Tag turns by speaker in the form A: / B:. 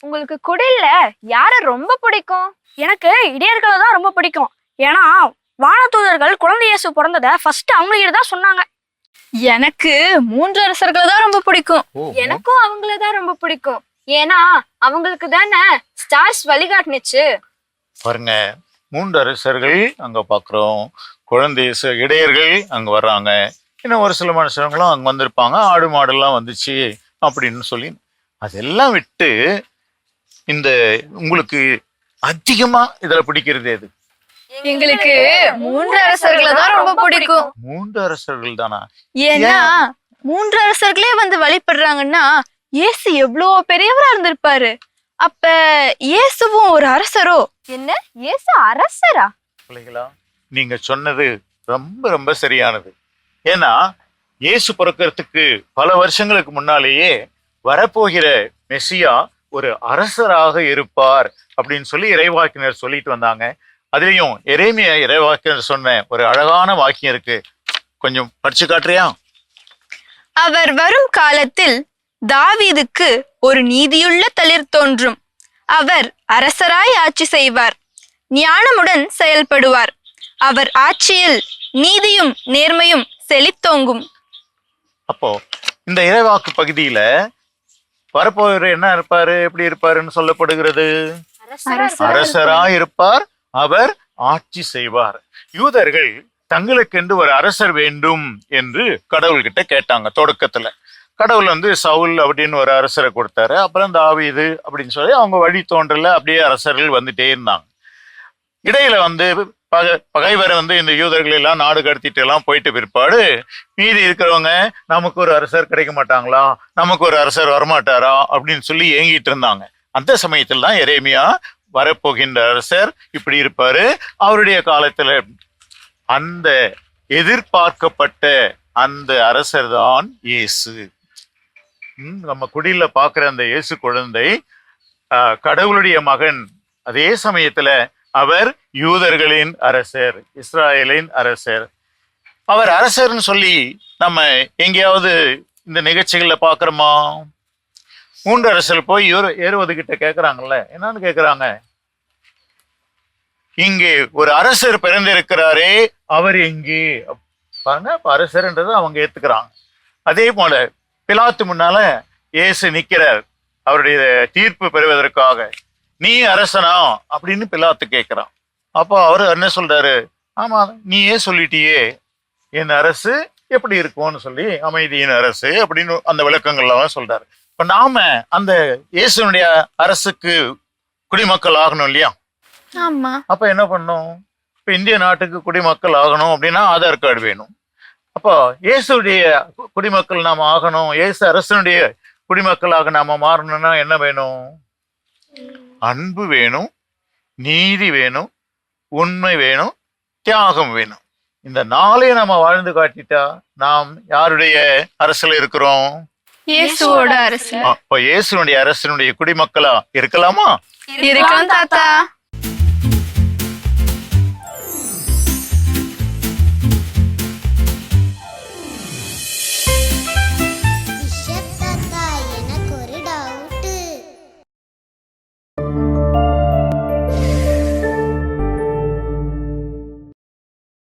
A: உங்களுக்கு குடில்ல யார ரொம்ப பிடிக்கும்?
B: எனக்கு இடையர்களை தான் ரொம்ப பிடிக்கும். ஏன்னா வானதூதர்கள் குழந்தை இயேசு பிறந்ததை ஃபர்ஸ்ட் அவங்ககிட்ட தான் சொன்னாங்க.
C: எனக்கு 3 அரசர்களை தான் ரொம்ப பிடிக்கும்.
A: எனக்கும் அவங்களதான் ரொம்ப பிடிக்கும். ஏன்னா அவங்களுக்கு தானே ஸ்டார்ஸ் வழிகாட்டுனுச்சு.
D: பாருங்க, 3 அரசர்கள் அங்க பாக்குறோம், குழந்தை இடையர்கள் அங்க வர்றாங்க, இன்னும் ஒரு சில மனுஷங்களும் அங்க வந்திருப்பாங்க, ஆடு மாடெல்லாம் வந்துச்சு அப்படின்னு சொல்லி அதெல்லாம் விட்டு இந்த உங்களுக்கு அதிகமா இதுல பிடிக்கிறது எது?
C: எங்களுக்கு 3 அரசர்களை தான் ரொம்ப பிடிக்கும்.
D: 3 அரசர்கள் தானா?
C: ஏன்னா 3 அரசர்களே வந்து வழிபடுறாங்கன்னா இயேசு எவ்வளவு பெரியவரா இருந்திருப்பாரு. அப்ப இயேசுவும் ஒரு அரசரோ?
A: என்ன, இயேசு அரசரா?
D: பிள்ளைகளா, நீங்க சொன்னது ரொம்ப ரொம்ப சரியானது. ஏன்னா இயேசு பிறக்கிறதுக்கு பல வருஷங்களுக்கு முன்னாலேயே வரப்போகிற மெசியா ஒரு அரசராக இருப்பார் அப்படின்னு சொல்லி இறைவாக்கினர் சொல்லிட்டு வந்தாங்க. அதுலயும் எரேமியா இறைவாக்கினர் சொன்ன ஒரு அழகான வாக்கியம் இருக்கு, கொஞ்சம் படிச்சு காட்டுறியா?
C: அவர் வரும் காலத்தில் தாவீதுக்கு ஒரு நீதியுள்ள தளிர் தோன்றும். அவர் அரசராய் ஆட்சி செய்வார், ஞானமுடன் செயல்படுவார். அவர் ஆட்சியில் நீதியும் நேர்மையும் செழித்தோங்கும்.
D: அப்போ இந்த இறைவாக்கு பகுதியில வரப்போகிற என்ன இருப்பாரு, எப்படி இருப்பாருன்னு சொல்லப்படுகிறது? அரசரா இருப்பார், அவர் ஆட்சி செய்வார். யூதர்கள் தங்களுக்கென்று ஒரு அரசர் வேண்டும் என்று கடவுள்கிட்ட கேட்டாங்க. தொடக்கத்துல கடவுள் வந்து சவுல் அப்படின்னு ஒரு அரசரை கொடுத்தாரு. அப்புறம் தாவீது அப்படின்னு சொல்லி அவங்க வழி தோன்றல அப்படியே அரசர்கள் வந்துட்டே இருந்தாங்க. இடையில வந்து பகைவர் வந்து இந்த யூதர்கள் எல்லாம் நாடு கடத்திட்டு எல்லாம் போயிட்டு பிற்பாடு மீதி இருக்கிறவங்க நமக்கு ஒரு அரசர் கிடைக்க மாட்டாங்களா, நமக்கு ஒரு அரசர் வரமாட்டாரா அப்படின்னு சொல்லி ஏங்கிட்டு இருந்தாங்க. அந்த சமயத்தில் தான் எரேமியா வரப்போகின்ற அரசர் இப்படி இருப்பாரு, அவருடைய காலத்துல அந்த எதிர்பார்க்கப்பட்ட அந்த அரசர் தான் இயேசு. நம்ம குடியில பாக்குற அந்த இயேசு குழந்தை கடவுளுடைய மகன். அதே சமயத்துல அவர் யூதர்களின் அரசர், இஸ்ராயலின் அரசர். அவர் அரசர்னு சொல்லி நம்ம எங்கேயாவது இந்த நிகழ்ச்சிகள்ல பாக்குறோமா? 3 அரசர்கள் போய் ஏறுவது கிட்ட கேட்கறாங்கல்ல, என்னன்னு கேட்கறாங்க? இங்கே ஒரு அரசர் பிறந்திருக்கிறாரே, அவர் எங்கே பாருங்க. அரசர்ன்றது அவங்க ஏத்துக்கிறாங்க. அதே போல பிலாத்து முன்னால இயேசு நிக்கிறார், அவருடைய தீர்ப்பு பெறுவதற்காக. நீ அரசனா அப்படின்னு பிலாத்து கேட்கிறான். அப்போ அவரு என்ன சொல்றாரு? ஆமா, நீயே சொல்லிட்டியே, என் அரசு எப்படி இருக்கும்னு சொல்லி, அமைதியின் அரசு அப்படின்னு அந்த விளக்கங்கள்லாம் சொல்றாரு. இப்ப நாம அந்த இயேசுனுடைய அரசுக்கு குடிமக்கள் ஆகணும் இல்லையா?
C: ஆமா.
D: அப்ப என்ன பண்ணும்? இப்ப இந்திய நாட்டுக்கு குடிமக்கள் ஆகணும் அப்படின்னா ஆதார் கார்டு வேணும். அப்போ இயேசுடைய குடிமக்கள் நாம ஆகணும், இயேசு அரசனுடைய குடிமக்களாக நாம மாறணும்னா என்ன வேணும்? அன்பு வேணும், நீதி வேணும், உண்மை வேணும், தியாகம் வேணும். இந்த 4 நம்ம வாழ்ந்து காட்டிட்டா நாம் யாருடைய அரசுல இருக்கிறோம்?
C: இயேசுவோட அரசு.
D: அப்ப இயேசுனுடைய அரசனுடைய குடிமக்களா இருக்கலாமா?
C: இருக்கலாம் தாத்தா.